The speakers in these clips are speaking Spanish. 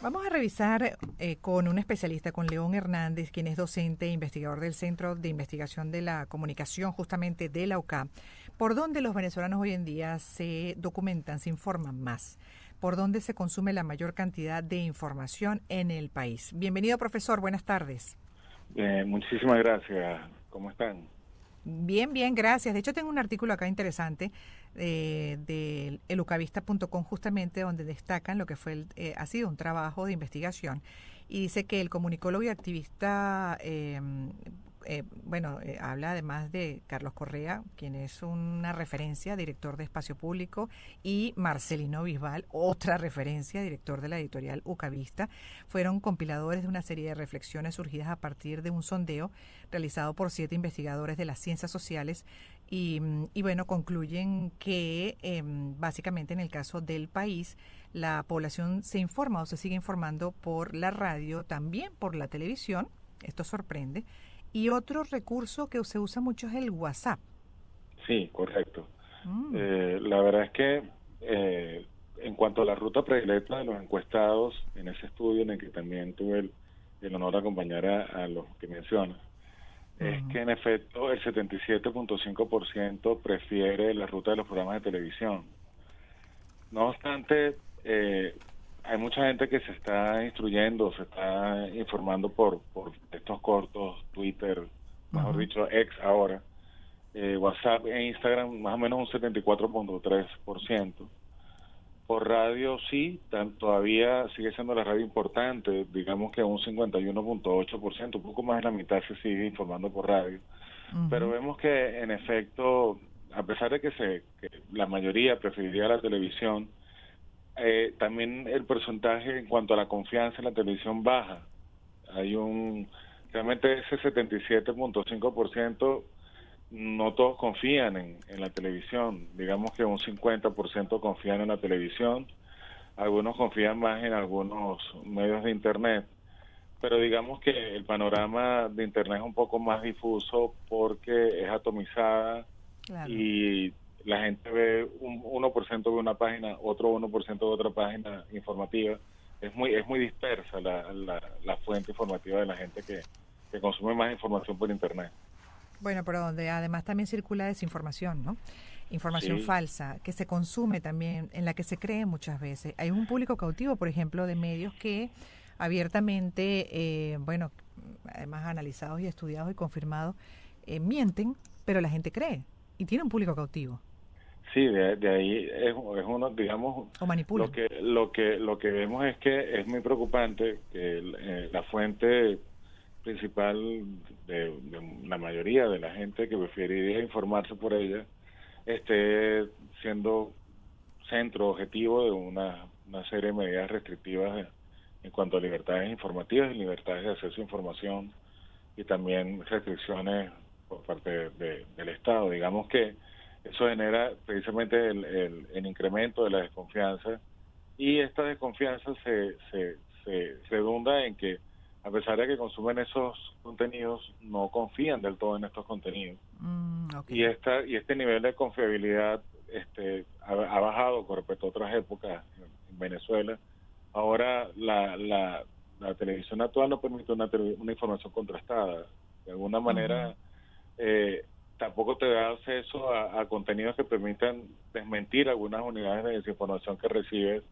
Vamos a revisar con un especialista, con León Hernández, quien es docente e investigador del Centro de Investigación de la Comunicación, justamente de la UCAP, por dónde los venezolanos hoy en día se documentan, se informan más, por dónde se consume la mayor cantidad de información en el país. Bienvenido, profesor, buenas tardes. Muchísimas gracias. ¿Cómo están? Bien, bien, gracias. De hecho, tengo un artículo acá interesante de elucavista.com justamente donde destacan lo que fue ha sido un trabajo de investigación y dice que el comunicólogo y activista, habla además de Carlos Correa, quien es una referencia, director de Espacio Público, y Marcelino Bisbal, otra referencia, director de la editorial Ucavista, fueron compiladores de una serie de reflexiones surgidas a partir de un sondeo realizado por 7 investigadores de las ciencias sociales y bueno, concluyen que básicamente en el caso del país la población se informa o se sigue informando por la radio, también por la televisión, esto sorprende, y otro recurso que se usa mucho es el WhatsApp. Sí, correcto. Mm, La verdad es que en cuanto a la ruta predilecta de los encuestados, en ese estudio en el que también tuve el honor de acompañar a los que mencionas, es ujú. que en efecto el 77.5% prefiere la ruta de los programas de televisión. No obstante, hay mucha gente que se está instruyendo, se está informando por textos cortos, Twitter, mejor Ujú. dicho, X ahora, WhatsApp e Instagram, más o menos un 74.3%. Por radio sí, todavía sigue siendo la radio importante, digamos que un 51.8%, un poco más de la mitad se sigue informando por radio. Pero Ujú. vemos que en efecto, a pesar de que la mayoría preferiría la televisión, también el porcentaje en cuanto a la confianza en la televisión baja. Hay realmente ese 77.5%, no todos confían en la televisión. Digamos que un 50% confían en la televisión, algunos confían más en algunos medios de Internet, pero digamos que el panorama de Internet es un poco más difuso porque es atomizada Claro. y la gente ve 1% de una página, otro 1% de otra página informativa. Es muy dispersa la fuente informativa de la gente que consume más información por Internet. Bueno, pero donde además también circula desinformación, ¿no? Información Sí, falsa, que se consume también, en la que se cree muchas veces. Hay un público cautivo, por ejemplo, de medios que abiertamente, además analizados y estudiados y confirmados, mienten, pero la gente cree y tiene un público cautivo sí, de ahí es uno, digamos, o lo manipulan. que lo que vemos es que es muy preocupante que la fuente principal de la mayoría de la gente que preferiría informarse por ella esté siendo centro objetivo de una serie de medidas restrictivas en cuanto a libertades informativas y libertades de acceso a información y también restricciones por parte del Estado. Digamos que eso genera precisamente el incremento de la desconfianza y esta desconfianza se redunda en que a pesar de que consumen esos contenidos, no confían del todo en estos contenidos. Ok. Y este nivel de confiabilidad ha bajado con respecto a otras épocas en Venezuela. Ahora la televisión actual no permite una información contrastada. De alguna Ujú. manera, eh, tampoco te da acceso a contenidos que permitan desmentir algunas unidades de desinformación que recibes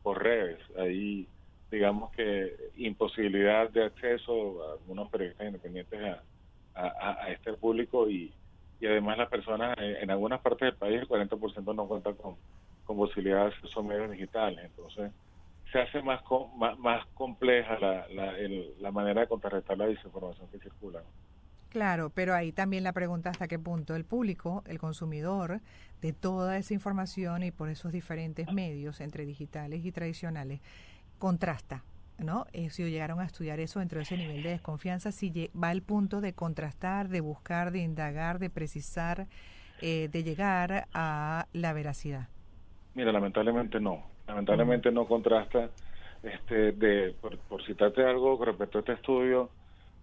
por redes. Hay, digamos que, imposibilidad de acceso a algunos periodistas independientes a este público y además las personas en algunas partes del país el 40% no cuentan con posibilidad de acceso a medios digitales. Entonces, se hace más compleja la manera de contrarrestar la desinformación que circula. Claro, pero ahí también la pregunta hasta qué punto el público, el consumidor de toda esa información y por esos diferentes medios entre digitales y tradicionales, contrasta, ¿no? Si llegaron a estudiar eso dentro de ese nivel de desconfianza, si va al punto de contrastar, de buscar, de indagar, de precisar, de llegar a la veracidad. Mira, lamentablemente no. Mm, Lamentablemente no contrasta. Por citarte algo con respecto a este estudio,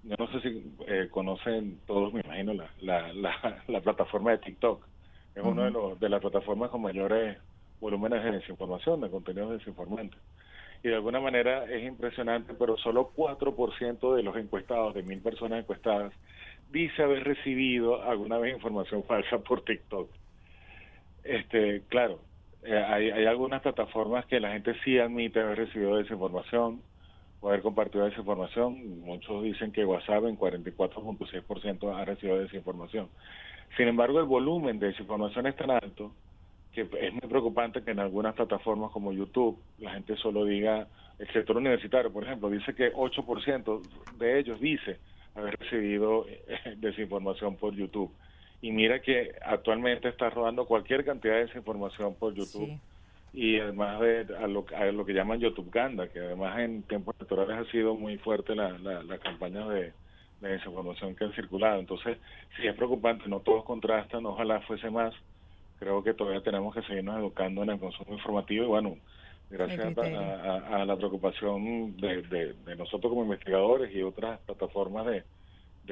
yo no sé si conocen todos, me imagino, la plataforma de TikTok. Es uno ujú, de las plataformas con mayores volúmenes de desinformación, de contenidos desinformantes. y de alguna manera es impresionante, pero solo 4% de los encuestados, de 1.000 personas encuestadas, dice haber recibido alguna vez información falsa por TikTok. Claro, hay algunas plataformas que la gente sí admite haber recibido desinformación o haber compartido desinformación. Muchos dicen que WhatsApp en 44.6% ha recibido desinformación. Sin embargo, el volumen de desinformación es tan alto que es muy preocupante que en algunas plataformas como YouTube la gente solo diga, el sector universitario, por ejemplo, dice que 8% de ellos dice haber recibido desinformación por YouTube. Y mira que actualmente está rodando cualquier cantidad de desinformación por YouTube, Sí. y además de a lo que llaman YouTube Ganda, que además en tiempos electorales ha sido muy fuerte la campaña de desinformación que han circulado. Entonces, sí es preocupante, no todos contrastan, ojalá fuese más. Creo que todavía tenemos que seguirnos educando en el consumo informativo y bueno, El gracias criterio. a la preocupación de nosotros como investigadores y otras plataformas de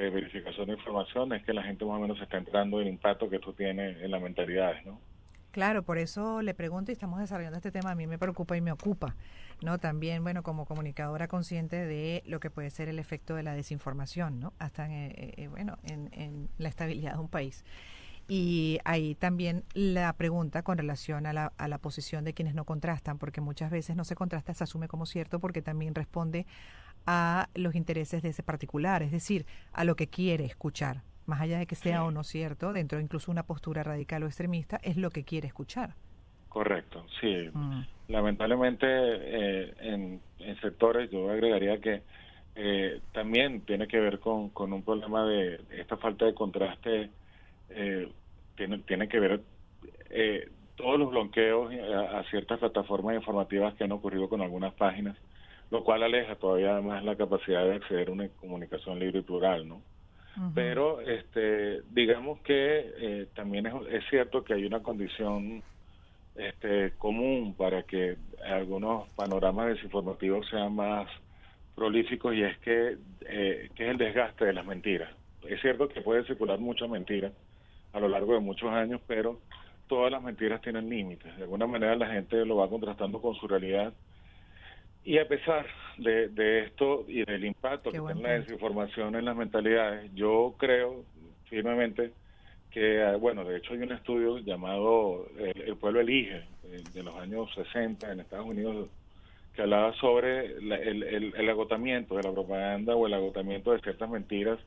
verificación de información es que la gente más o menos está entrando el impacto que esto tiene en las mentalidades, ¿no? Claro, por eso le pregunto y estamos desarrollando este tema. A mí me preocupa y me ocupa, ¿no? También, bueno, como comunicadora consciente de lo que puede ser el efecto de la desinformación, ¿no? Hasta bueno, en la estabilidad de un país. Y ahí también la pregunta con relación a la posición de quienes no contrastan, porque muchas veces no se contrasta, se asume como cierto porque también responde a los intereses de ese particular, es decir, a lo que quiere escuchar, más allá de que sea o Sí. no cierto, dentro de incluso una postura radical o extremista, es lo que quiere escuchar. Correcto, sí. Mm, Lamentablemente en sectores yo agregaría que también tiene que ver con un problema de esta falta de contraste, eh, tiene que ver todos los bloqueos a ciertas plataformas informativas que han ocurrido con algunas páginas, lo cual aleja todavía más la capacidad de acceder a una comunicación libre y plural, ¿no? ujú. Pero digamos que también es cierto que hay una condición común para que algunos panoramas desinformativos sean más prolíficos, y es que es el desgaste de las mentiras. Es cierto que puede circular muchas mentiras a lo largo de muchos años, pero todas las mentiras tienen límites. De alguna manera la gente lo va contrastando con su realidad, y a pesar de esto y del impacto Qué que buen tiene la punto. desinformación en las mentalidades, yo creo firmemente que, bueno, de hecho hay un estudio llamado El pueblo elige, de los años 60 en Estados Unidos, que hablaba sobre el agotamiento de la propaganda o el agotamiento de ciertas mentiras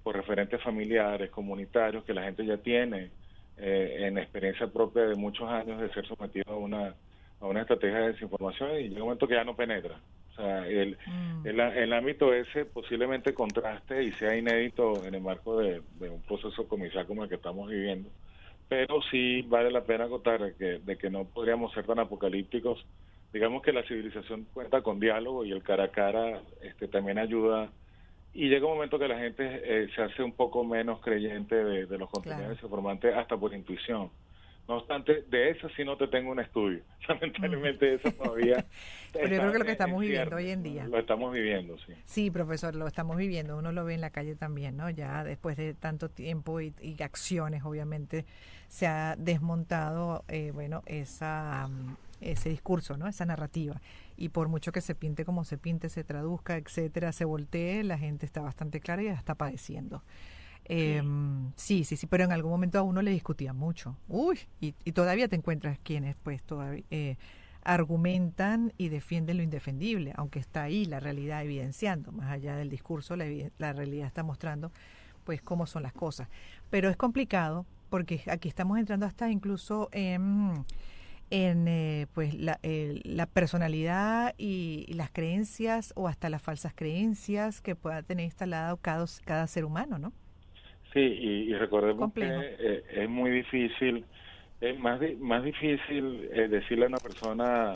por referentes familiares, comunitarios, que la gente ya tiene en experiencia propia de muchos años de ser sometido a una estrategia de desinformación, y llega un momento que ya no penetra. O sea, Mm, el ámbito ese posiblemente contraste y sea inédito en el marco de un proceso comercial como el que estamos viviendo, pero sí vale la pena acotar de que no podríamos ser tan apocalípticos. Digamos que la civilización cuenta con diálogo, y el cara a cara también ayuda, y llega un momento que la gente se hace un poco menos creyente de los contenidos claro. desinformantes hasta por intuición. No obstante, de eso sí no te tengo un estudio. Mm. Lamentablemente eso todavía Pero yo creo está que lo que en estamos viviendo hoy ciernes, en ¿no? día. Lo estamos viviendo, sí. Sí, profesor, lo estamos viviendo. Uno lo ve en la calle también, ¿no? Ya después de tanto tiempo y acciones, obviamente, se ha desmontado, bueno, ese discurso, ¿no? Esa narrativa. Y por mucho que se pinte como se pinte, se traduzca, etcétera, se voltee, la gente está bastante clara y ya está padeciendo. Sí. Sí, sí, sí, pero en algún momento a uno le discutía mucho. Uy, y todavía te encuentras quienes, pues, todavía argumentan y defienden lo indefendible, aunque está ahí la realidad evidenciando, más allá del discurso, la realidad está mostrando pues cómo son las cosas. Pero es complicado porque aquí estamos entrando hasta incluso en pues la personalidad y las creencias o hasta las falsas creencias que pueda tener instalado cada ser humano, ¿no? Sí, y recordemos que Complejo. es muy difícil, es más difícil decirle a una persona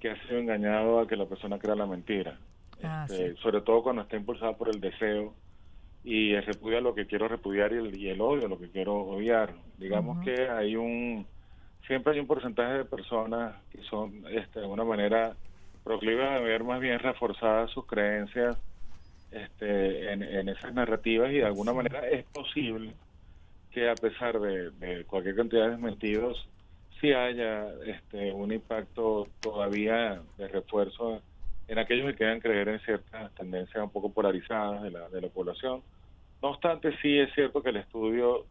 que ha sido engañado a que la persona crea la mentira. Ah, sí. Sobre todo cuando está impulsada por el deseo y el repudio a lo que quiero repudiar, y el odio a lo que quiero odiar. Digamos Ujú. que siempre hay un porcentaje de personas que son de alguna manera proclives a ver más bien reforzadas sus creencias en esas narrativas, y de alguna Sí. manera es posible que a pesar de cualquier cantidad de desmentidos sí haya un impacto todavía de refuerzo en aquellos que quieran creer en ciertas tendencias un poco polarizadas de la población. No obstante, sí es cierto que el estudio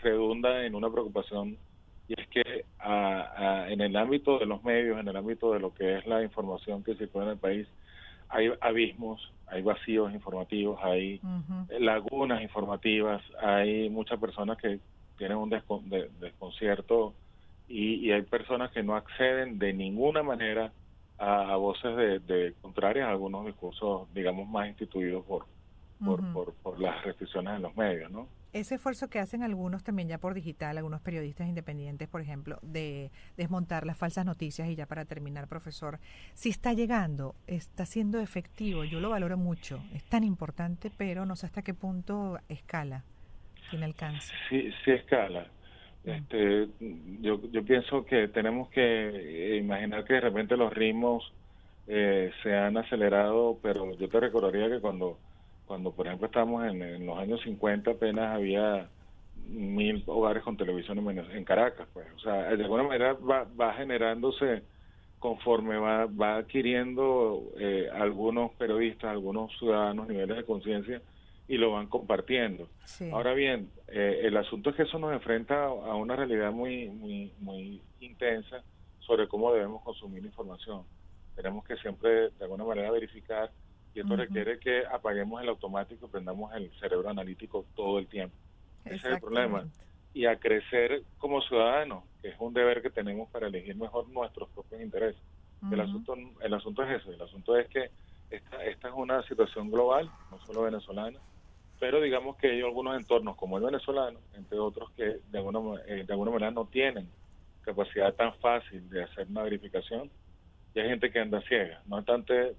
redunda en una preocupación, y es que en el ámbito de los medios, en el ámbito de lo que es la información que circula en el país, hay abismos, hay vacíos informativos, hay Ujú. lagunas informativas, hay muchas personas que tienen un desconcierto, y hay personas que no acceden de ninguna manera a voces de contrarias a algunos discursos, digamos, más instituidos Ujú. por las restricciones en los medios, ¿no? Ese esfuerzo que hacen algunos también ya por digital, algunos periodistas independientes, por ejemplo, de desmontar las falsas noticias, y ya para terminar, profesor, si está llegando, está siendo efectivo, yo lo valoro mucho, es tan importante, pero no sé hasta qué punto escala, tiene alcance. Sí, sí escala. Mm. Este, yo pienso que tenemos que imaginar que de repente los ritmos se han acelerado, pero yo te recordaría que cuando por ejemplo estábamos en los años 50 apenas había 1.000 hogares con televisión en Caracas, pues. O sea, de alguna manera va generándose conforme va adquiriendo algunos periodistas, algunos ciudadanos niveles de conciencia, y lo van compartiendo. Sí. Ahora bien, el asunto es que eso nos enfrenta a una realidad muy intensa sobre cómo debemos consumir información. Tenemos que siempre, de alguna manera, verificar, y esto Ujú. requiere que apaguemos el automático y prendamos el cerebro analítico todo el tiempo. Ese es el problema. Exactamente. Y a crecer como ciudadanos, que es un deber que tenemos para elegir mejor nuestros propios intereses. Ujú. El asunto es eso, el asunto es que esta es una situación global, no solo venezolana, pero digamos que hay algunos entornos como el venezolano, entre otros, que de alguna manera no tienen capacidad tan fácil de hacer una verificación, y hay gente que anda ciega. No obstante,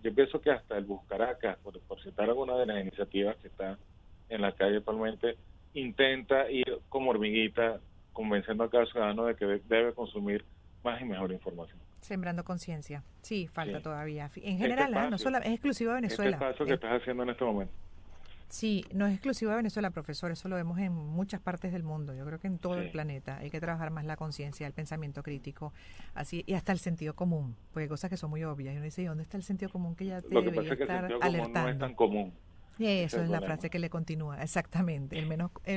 yo pienso que hasta el Buscaracas, por citar alguna de las iniciativas que está en la calle actualmente, intenta ir como hormiguita convenciendo a cada ciudadano de que debe consumir más y mejor información. Sembrando conciencia. Sí, falta Sí. todavía. En Este general, no espacio, solo es exclusivo de este Venezuela. espacio que estás haciendo en este momento. Sí, no es exclusivo de Venezuela, profesor, eso lo vemos en muchas partes del mundo, yo creo que en todo el Sí. planeta hay que trabajar más la conciencia, el pensamiento crítico, así, y hasta el sentido común, porque hay cosas que son muy obvias, y uno dice, ¿y dónde está el sentido común que ya te Lo que debería pasa es que el estar sentido común no es alertando? tan común. Ese es Eso el es la problema. frase que le continúa, exactamente, el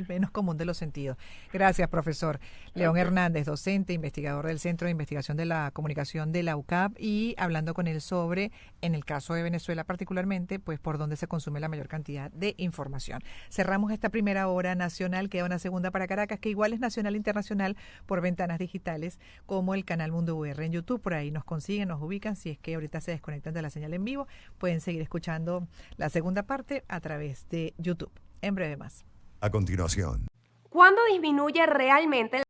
menos común de los sentidos. Gracias, profesor. León Ok. Hernández, docente, investigador del Centro de Investigación de la Comunicación de la UCAP, y hablando con él sobre, en el caso de Venezuela particularmente, pues por dónde se consume la mayor cantidad de información. Cerramos esta primera hora nacional, queda una segunda para Caracas, que igual es nacional e internacional por ventanas digitales, como el canal Mundo UR en YouTube. Por ahí nos consiguen, nos ubican. Si es que ahorita se desconectan de la señal en vivo, pueden seguir escuchando la segunda parte a través de YouTube. En breve más. A continuación. ¿Cuándo disminuye realmente